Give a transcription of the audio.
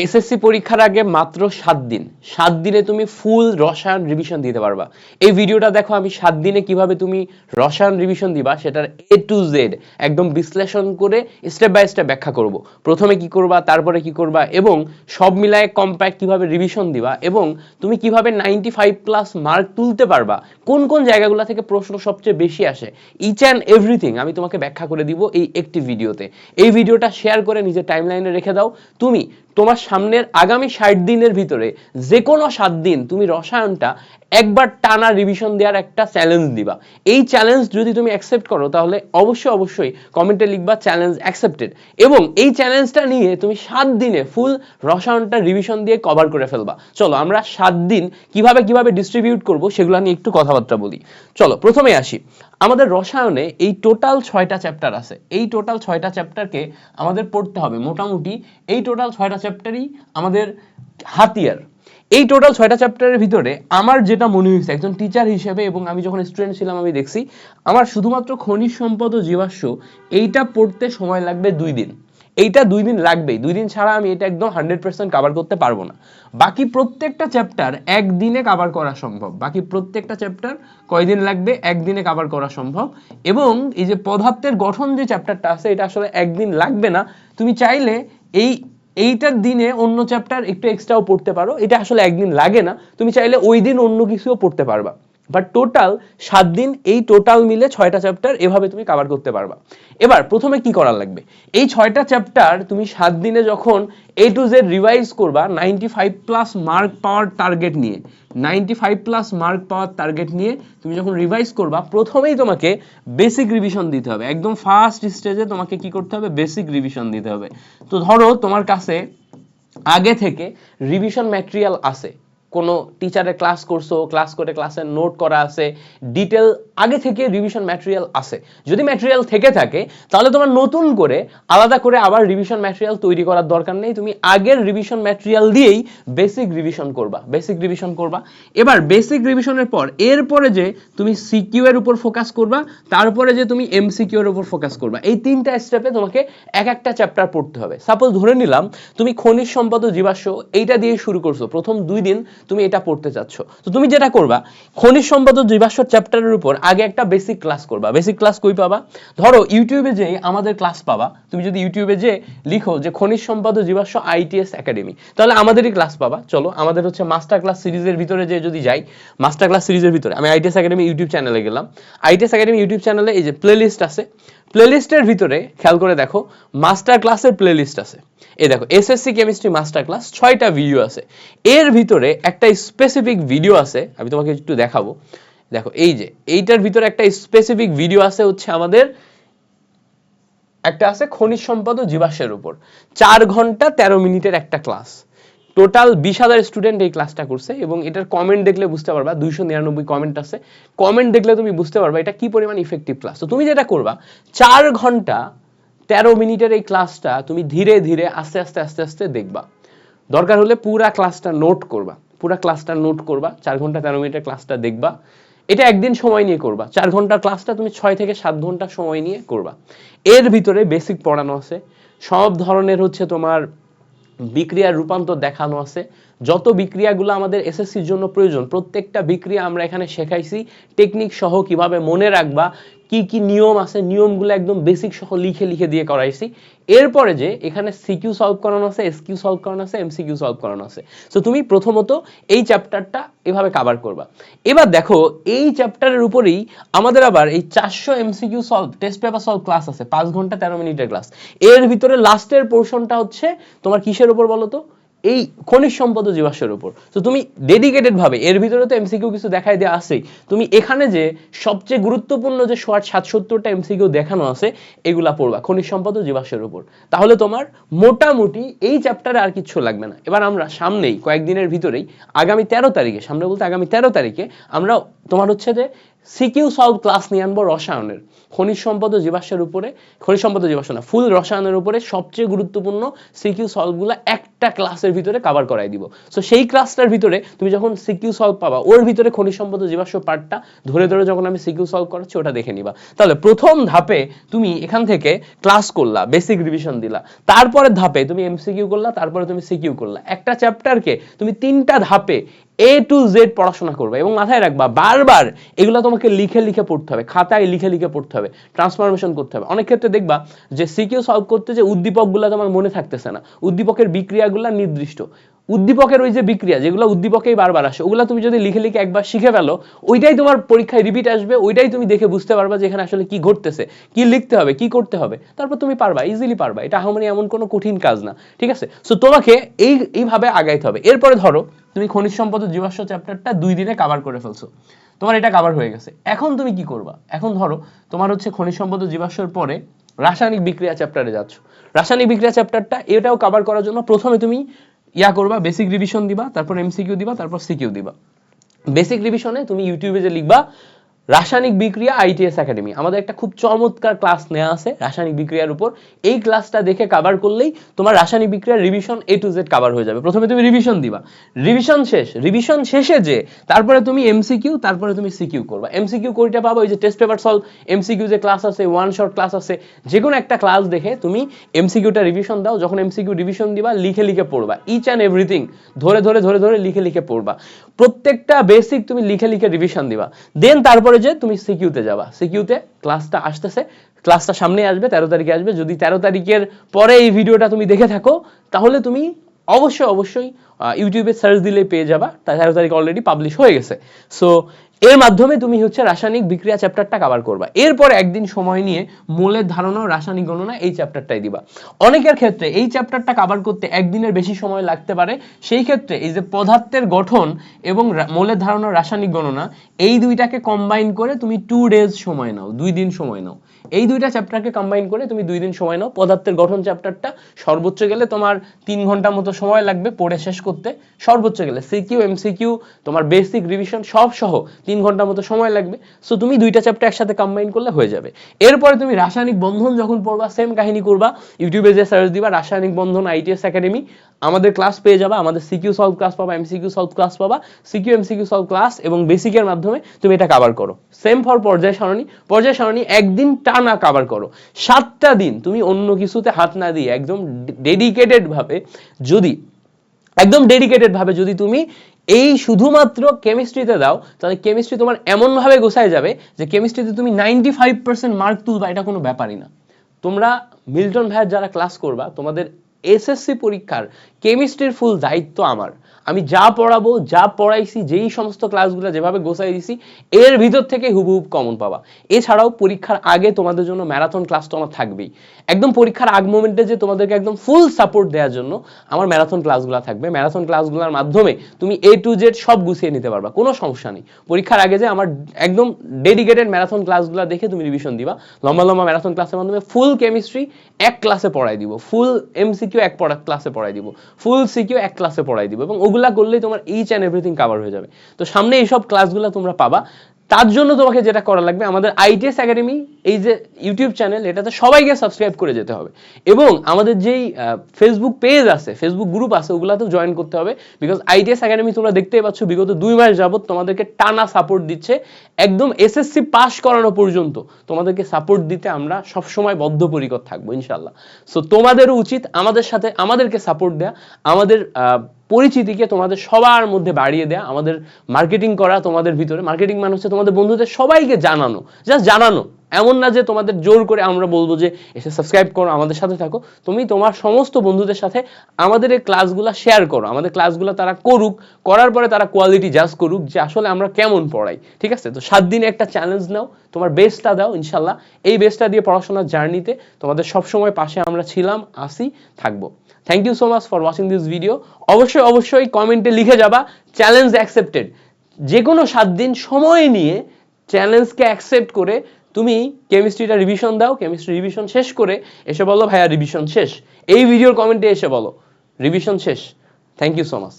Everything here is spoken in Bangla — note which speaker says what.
Speaker 1: এসএসসি পরীক্ষার আগে মাত্র 7 দিন, 7 দিনে তুমি ফুল রসায়ন রিভিশন দিতে পারবা। এই ভিডিওটা দেখো, আমি 7 দিনে কিভাবে তুমি রসায়ন রিভিশন দিবা সেটার এ টু জেড একদম বিশ্লেষণ করে স্টেপ বাই স্টেপ ব্যাখ্যা করব। প্রথমে কি করবা, তারপরে কি করবা, এবং সব মিলায়ে কম্প্যাক্ট কিভাবে রিভিশন দিবা, এবং তুমি কিভাবে 95+ মার্ক তুলতে পারবা, কোন কোন জায়গাগুলো থেকে প্রশ্ন সবচেয়ে বেশি আসে, ইচ অ্যান্ড এভরিথিং আমি তোমাকে ব্যাখ্যা করে দিব এই একটি ভিডিওতে। এই ভিডিওটা শেয়ার করে নিজের টাইমলাইনে রেখে দাও। তুমি তোমার সামনের আগামী 60 দিনের ভিতরে যে কোনো 7 দিন তুমি রসায়নটা একবার টানা রিভিশন দেওয়ার একটা চ্যালেঞ্জ দিবা। এই চ্যালেঞ্জ যদি তুমি অ্যাকসেপ্ট করো তাহলে অবশ্যই কমেন্টে লিখবা চ্যালেঞ্জ অ্যাকসেপ্টেড, এবং এই চ্যালেঞ্জটা নিয়ে তুমি 7 দিনে ফুল রসায়নটা রিভিশন দিয়ে কভার করে ফেলবা। চলো আমরা 7 দিন কিভাবে ডিস্ট্রিবিউট করব সেগুলো নিয়ে একটু কথাবার্তা বলি। চলো প্রথমে আসি, আমাদের রসায়নে এই টোটাল 6টা চ্যাপ্টার আছে। এই টোটাল 6টা চ্যাপ্টারকে আমাদের পড়তে হবে মোটামুটি, এই টোটাল 6টা চ্যাপ্টারই আমাদের হাতিয়ার। এই টোটাল 6টা চ্যাপ্টারের ভিতরে আমার যেটা মনে হয়েছে একজন টিচার হিসেবে, এবং আমি যখন স্টুডেন্ট ছিলাম আমি দেখছি আমার শুধুমাত্র খনিজ সম্পদ ও জীবাশ্ম এইটা পড়তে সময় লাগবে 2 দিন। এইটা 2 দিন লাগবেই, 2 দিন ছাড়া আমি এটা একদম 100% কভার করতে পারবো না। বাকি প্রত্যেকটা চ্যাপ্টার একদিনে কভার করা সম্ভব। বাকি প্রত্যেকটা চ্যাপ্টার কয়দিন লাগবে, একদিনে কভার করা সম্ভব। এবং এই যে পদার্থের গঠন যে চ্যাপ্টারটা আছে এটা আসলে একদিন লাগবে না, তুমি চাইলে এইটার দিনে অন্য চ্যাপ্টার একটু এক্সট্রাও পড়তে পারো, এটা আসলে একদিন লাগে না, তুমি চাইলে ওই দিন অন্য কিছুও পড়তে পারবা। বাট টোটাল 7 দিন এই টোটাল মিলে 6টা চ্যাপ্টার এভাবে তুমি কভার করতে পারবা। এবার প্রথমে কি করার লাগবে, এই 6টা চ্যাপ্টার তুমি 7 দিনে যখন এ টু জেড রিভাইজ করবা 95+ মার্ক পাওয়ার টার্গেট নিয়ে, 95+ মার্ক পাওয়ার টার্গেট নিয়ে তুমি যখন রিভাইজ করবা, প্রথমেই তোমাকে বেসিক রিভিশন দিতে হবে। একদম ফার্স্ট স্টেজে তোমাকে কি করতে হবে, বেসিক রিভিশন দিতে হবে। তো ধরো তোমার কাছে আগে থেকে রিভিশন ম্যাটেরিয়াল আছে, কোনো টিচারের ক্লাস করছো, ক্লাস করে ক্লাসের নোট করা আছে, ডিটেল আগে থেকে রিভিশন ম্যাটেরিয়াল আছে। যদি ম্যাটেরিয়াল থেকে থাকে তাহলে তোমার নতুন করে আলাদা করে আবার রিভিশন ম্যাটেরিয়াল তৈরি করার দরকার নেই, তুমি আগের রিভিশন ম্যাটেরিয়াল দিয়েই বেসিক রিভিশন করবা। এবার বেসিক রিভিশনের পর এরপরে যে তুমি সিকিউ এর উপর ফোকাস করবা, তারপরে যে তুমি এমসিকিউ এর উপর ফোকাস করবা, এই 3টা স্টেপে তোমাকে এক একটা চ্যাপ্টার পড়তে হবে। সাপোজ ধরে নিলাম তুমি খনিজ সম্পদ ও জীবাশ্ম এইটা দিয়ে শুরু করছো, প্রথম 2 দিন তুমি এটা পড়তে চাচ্ছ, তো তুমি যেটা করবা খনিজ সম্পদ ও জীবাশ্ম চ্যাপ্টারের উপর আগে একটা বেসিক ক্লাস করবা। বেসিক ক্লাস কই পাবা, ধরো ইউটিউবে যে আমাদের ক্লাস পাবা, তুমি যদি ইউটিউবে যে লিখো যে খনিজ সম্পদ ও জীবাশ্ম আইটিএস একাডেমি, তাহলে আমাদেরই ক্লাস পাবা। চলো আমাদের হচ্ছে মাস্টার ক্লাস সিরিজের ভিতরে যে যদি যাই, মাস্টার ক্লাস সিরিজের ভিতরে আমি আইটিএস একাডেমি ইউটিউব চ্যানেলে গেলাম। আইটিএস একাডেমি ইউটিউব চ্যানেলে এই যে প্লেলিস্ট আছে, প্লেলিস্টের ভিতরে খেয়াল করে দেখো মাস্টার ক্লাসের প্লেলিস্ট আছে। এই দেখো এসএসসি কেমিস্ট্রি মাস্টার ক্লাস 6টা ভিডিও আছে, এর ভিতরে একটা স্পেসিফিক ভিডিও আছে, আমি তোমাকে একটু দেখাবো। দেখো এই যে এইটার ভিতরে একটা স্পেসিফিক ভিডিও আছে, হচ্ছে আমাদের একটা আছে খনিজ সম্পদ ও জীবাশ্মের উপর, 4 ঘন্টা 13 মিনিটের একটা ক্লাস। টোটাল 20,000 স্টুডেন্ট এই ক্লাসটা করছে, এবং এটার কমেন্ট দেখলে বুঝতে পারবা 299 কমেন্ট আছে। কমেন্ট দেখলে তুমি বুঝতে পারবা এটা কি পরিমাণ ইফেক্টিভ ক্লাস। তো তুমি যেটা করবা 4 ঘন্টা 13 মিনিটের এই ক্লাসটা তুমি ধীরে ধীরে আস্তে আস্তে দেখবা। দরকার হলে পুরা ক্লাসটা নোট করবা, 4 ঘন্টা 13 মিনিটের ক্লাসটা দেখবা। এটা একদিন সময় নিয়ে করবা, 4 ঘন্টার ক্লাসটা তুমি 6 থেকে 7 ঘন্টা সময় নিয়ে করবা। এর ভিতরে বেসিক পড়ানো আছে, সব ধরনের হচ্ছে তোমার বিক্রিয়ার রূপান্তর দেখানো আছে, যত বিক্রিয়াগুলো আমাদের এসএসসির জন্য প্রয়োজন প্রত্যেকটা বিক্রিয়া আমরা এখানে শেখাইছি, টেকনিক সহ কিভাবে মনে রাখবা, কি কি নিয়ম আছে নিয়মগুলো একদম বেসিক সহ লিখে দিয়ে করাইছি। এরপরে যে এখানে সিকিউ সলভ করানো আছে, এসকিউ সলভ করানো আছে, এমসিকিউ সলভ করানো আছে। সো তুমি প্রথমত এই চ্যাপ্টারটা এভাবে কভার করবা। এবার দেখো এই চ্যাপ্টারের উপরেই আমাদের আবার এই 400 MCQ solve test paper solve class আছে, 5 ঘন্টা 13 মিনিটের ক্লাস। এর ভিতরে লাস্টের পোরশনটা হচ্ছে তোমার কিসের উপর বলো তো, এই খনিজ সম্পদ ও জীবাশ্মের উপর। তো তুমি ডেডিকেটেড ভাবে, এর ভিতরে তো এমসিকিউ কিছু দেখাই দেওয়া আছেই, তুমি এখানে যে সবচেয়ে গুরুত্বপূর্ণ যে 67টা এমসিকিউ দেখানো আছে এগুলা পড়বা খনিজ সম্পদ ও জীবাশ্মের উপর, তাহলে তোমার মোটামুটি এই চ্যাপ্টারে আর কিছু লাগবে না। এবার আমরা সামনেই কয়েকদিনের ভিতরেই আগামী 13 তারিখে, সামনে বলতে আগামী 13 তারিখে আমরা তোমার হচ্ছে যে সিকিউ সলভ ক্লাস নিয়ে আনবো রসায়নের, খনিজ সম্পদ ও জীবাশ্মের উপরে, খনিজ সম্পদ ও জীবাশ্ম না, ফুল রসায়নের উপরে সবচেয়ে গুরুত্বপূর্ণ সিকিউ সলভগুলো একটা ক্লাসের ভিতরে কভার করাই দিব। সো সেই ক্লাসটার ভিতরে তুমি যখন সিকিউ সলভ পাবা, ওর ভিতরে খনিজ সম্পদ ও জীবাশ্ম পার্টটা ধরে ধরে যখন আমি সিকিউ সলভ করাচ্ছি ওটা দেখে নিবা। তাহলে প্রথম ধাপে তুমি এখান থেকে ক্লাস করলা, বেসিক রিভিশন দিলা, তারপরে ধাপে তুমি এমসিকিউ করলা, তারপরে তুমি সিকিউ করলা। একটা চ্যাপ্টারকে তুমি 3টা ধাপে A to Z পড়াশোনা করবে এবং মাথায় রাখবা বারবার এগুলো তোমাকে লিখে লিখে পড়তে হবে, খাতায় লিখে লিখে পড়তে হবে, ট্রান্সফরমেশন করতে হবে। অনেক ক্ষেত্রে দেখবা যে সিকিউ সলভ করতে যে উদ্দীপকগুলো তোমার মনে থাকতেছে না, উদ্দীপকের বিক্রিয়াগুলো নির্দিষ্ট, উদ্দীপকের ওই যে বিক্রিয়া যেগুলো উদ্দীপকেই বারবার আসে, ওগুলো তুমি যদি লিখে লিখে একবার শিখে ফেলো, ওইটাই তোমার পরীক্ষায় রিপিট আসবে, ওইটাই তুমি দেখে বুঝতে পারবা যে এখানে আসলে কি ঘটতেছে, কি লিখতে হবে, কি করতে হবে, তারপর তুমি পারবা, ইজিলি পারবা। এটা মানে এমন কোনো কঠিন কাজ না, ঠিক আছে? সো তোমাকে এইভাবে আগাইতে হবে। এরপরে ধরো তুমি খনিজ সম্পদ ও জীবাশ্ম চ্যাপ্টারটা 2 দিনে কভার করে ফেলছো, তোমার এটা কভার হয়ে গেছে। এখন তুমি কি করবা? এখন ধরো তোমার হচ্ছে খনিজ সম্পদ ও জীবাশ্মের পরে রাসায়নিক বিক্রিয়া চ্যাপ্টারে যাচ্ছ। রাসায়নিক বিক্রিয়া চ্যাপ্টারটা এটাও কভার করার জন্য প্রথমে তুমি করবা, বেসিক রিভিশন দিবা, তারপর এমসিকিউ দিবা, তারপর সিকিউ দিবা। বেসিক রিভিশনে তুমি ইউটিউবে যে লিখবা রাসায়নিক বিক্রিয়া আইটিএস একাডেমি, আমাদের একটা খুব চমৎকার ক্লাস নেওয়া আছে রাসায়নিক বিক্রিয়ার উপর। এই ক্লাসটা দেখে কভার করলেই তোমার রাসায়নিক বিক্রিয়ার revision A to Z cover হয়ে যাবে। প্রথমে তুমি রিভিশন দিবা, রিভিশন শেষে যে তারপরে তুমি এমসিকিউ, তারপরে তুমি সিকিউ করবা। এমসিকিউ কোনটা পাবা? ওই যে টেস্ট পেপার সলভ এমসিকিউ যে ক্লাস আছে, ওয়ান শট ক্লাস আছে, যে কোনো একটা ক্লাস দেখে তুমি এমসিকিউটা রিভিশন দাও। যখন এমসিকিউ রিভিশন দিবা লিখে লিখে পড়বা, ইচ অ্যান্ড এভরিথিং ধরে ধরে ধরে ধরে লিখে লিখে পড়বা। প্রত্যেকটা বেসিক তুমি লিখে লিখে রিভিশন দিবা। দেন তারপরে যে তুমি সিকিউতে যাবা, সিকিউতে ক্লাসটা আসতেছে, ক্লাসটা সামনে আসবে, 13 তারিখে আসবে। যদি 13 তারিখের পরে এই ভিডিওটা তুমি দেখে থাকো তাহলে তুমি অবশ্যই ইউটিউবে সার্চ দিলে পেয়ে যাবা, 13 তারিখ অলরেডি পাবলিশ হয়ে গেছে। সো এর মাধ্যমে তুমি হচ্ছে রাসায়নিক বিক্রিয়া চ্যাপ্টারটা কভার করবা। এরপর একদিন সময় নিয়ে মৌলের ধারণা ও রাসায়নিক গণনা এই চ্যাপ্টারটাই দিবা। অনেকের ক্ষেত্রে এই চ্যাপ্টারটা কভার করতে একদিনের বেশি সময় লাগতে পারে, সেই ক্ষেত্রে এই যে পদার্থের গঠন এবং মৌলের ধারণা রাসায়নিক গণনা এই দুইটাকে কম্বাইন করে তুমি 2 days সময় নাও, 2 দিন সময় নাও। এই দুইটা চ্যাপ্টারকে কম্বাইন করে তুমি 2 দিন সময় নাও। পদার্থের গঠন চ্যাপ্টারটা সর্বোচ্চ গেলে তোমার 3 ঘন্টা মতো সময় লাগবে পড়ে শেষ করতে, সর্বোচ্চ গেলে। সিকিউ এমসিকিউ তোমার বেসিক রিভিশন সব সহ 3 ঘন্টা মতো সময় লাগবে। সো তুমি দুইটা চ্যাপ্টার একসাথে কম্বাইন করলে হয়ে যাবে। এরপরে তুমি রাসায়নিক বন্ধন যখন পড়বা সেম কাহিনী করবা, ইউটিউবে যে সার্চ দিবা রাসায়নিক বন্ধন আইটিএস একাডেমি, আমাদের ক্লাস পেয়ে যাবা, আমাদের সিকিউ সলভ ক্লাস পাবা, এমসিকিউ সলভ ক্লাস পাবা, সিকিউ এমসিকিউ সলভ ক্লাস এবং বেসিকের মাধ্যমে তুমি এটা কভার করো। সেম ফর পর্যায় সারণী একদিন টানা কভার করো, 7টা দিন তুমি অন্য কিছুতে হাত না দিয়ে একদম ডেডিকেটেড ভাবে যদি তুমি এই শুধুমাত্র কেমিস্ট্রিতে দাও, তাহলে কেমিস্ট্রি তোমার এমন ভাবে গোছায় যাবে যে কেমিস্ট্রিতে তুমি 95% মার্ক তুলবা, এটা কোনো ব্যাপারই না। তোমরা মিল্টন ভাইয়ের যারা ক্লাস করবা, তোমাদের এসএসসি পরীক্ষার কেমিস্ট্রির ফুল দায়িত্ব আমার। আমি যা পড়াবো, যা পড়াইছি, যেই সমস্ত ক্লাসগুলো যেভাবে গোছাই দিছি এর ভিতর থেকে হুবহুব কমন পাবা। এছাড়াও পরীক্ষার আগে তোমাদের জন্য ম্যারাথন ক্লাস তো আমার থাকবেই। একদম পরীক্ষার আগ মোমেন্টে যে তোমাদেরকে একদম ফুল সাপোর্ট দেওয়ার জন্য আমার ম্যারাথন ক্লাসগুলো থাকবে। ম্যারাথন ক্লাসগুলোর মাধ্যমে তুমি A to Z সব গুছিয়ে নিতে পারবা, কোনো সমস্যা নেই। পরীক্ষার আগে যে আমার একদম ডেডিকেটেড ম্যারাথন ক্লাসগুলো দেখে তুমি রিভিশন দিবা। লম্বা লম্বা ম্যারাথন ক্লাসের মাধ্যমে ফুল কেমিস্ট্রি এক ক্লাসে পড়াই দিব, ফুল এমসিকিউ এক ক্লাসে পড়াই দিব, ফুল সিকিউ এক ক্লাসে পড়াই দিব, এবং ওগুলা করলেই তোমার ইচ অ্যান্ড এভরিথিং কভার হয়ে যাবে। তো সামনে এইসব ক্লাসগুলো তোমরা পাবা। তার জন্য তোমাকে যেটা করা লাগবে, আমাদের আইটিএস একাডেমি এই যে ইউটিউব চ্যানেল, এটাতে সবাইকে সাবস্ক্রাইব করে যেতে হবে, এবং আমাদের যেই ফেসবুক পেজ আছে, ফেসবুক গ্রুপ আছে, ওগুলাতেও জয়েন করতে হবে। বিকজ আইটিএস একাডেমি তোমরা দেখতেই পাচ্ছ বিগত 2 মাস যাবত তোমাদেরকে টানা সাপোর্ট দিচ্ছে, একদম এসএসসি পাস করানো পর্যন্ত তোমাদেরকে সাপোর্ট দিতে আমরা সবসময় বদ্ধপরিকর থাকবো ইনশাল্লাহ। সো তোমাদেরও উচিত আমাদেরকে সাপোর্ট দেয়া, আমাদের পরিচিতিকে তোমাদের সবার মধ্যে বাড়িয়ে দেয়া, আমাদের মার্কেটিং করা। তোমাদের ভিতরে মার্কেটিং মানে হচ্ছে তোমাদের বন্ধুদের সবাইকে জানানো, জাস্ট জানানো, এমন না যে তোমাদের জোর করে আমরা বলবো যে এসে সাবস্ক্রাইব করো, আমাদের সাথে থাকো। তুমি তোমার সমস্ত বন্ধুদের সাথে আমাদের এই ক্লাসগুলো শেয়ার করো, আমাদের ক্লাসগুলো তারা করুক, করার পরে তারা কোয়ালিটি জাজ করুক যে আসলে আমরা কেমন পড়াই, ঠিক আছে? তো 7 দিনে একটা চ্যালেঞ্জ নাও, তোমার বেস্টটা দাও, ইনশাল্লাহ এই বেস্টটা দিয়ে পড়াশোনার জার্নিতে তোমাদের সবসময় পাশে আমরা ছিলাম, আসি, থাকবো। Thank you so much for watching this video. অবশ্যই কমেন্টে লিখে যাবা চ্যালেঞ্জ অ্যাকসেপ্টেড। যে কোনো 7 দিন সময় নিয়ে চ্যালেঞ্জকে অ্যাকসেপ্ট করে তুমি কেমিস্ট্রিটা রিভিশন দাও, কেমিস্ট্রি রিভিশন শেষ করে এসে বলো ভাইয়া রিভিশন শেষ। এই ভিডিওর কমেন্টে এসে বলো রিভিশন শেষ। Thank you so much.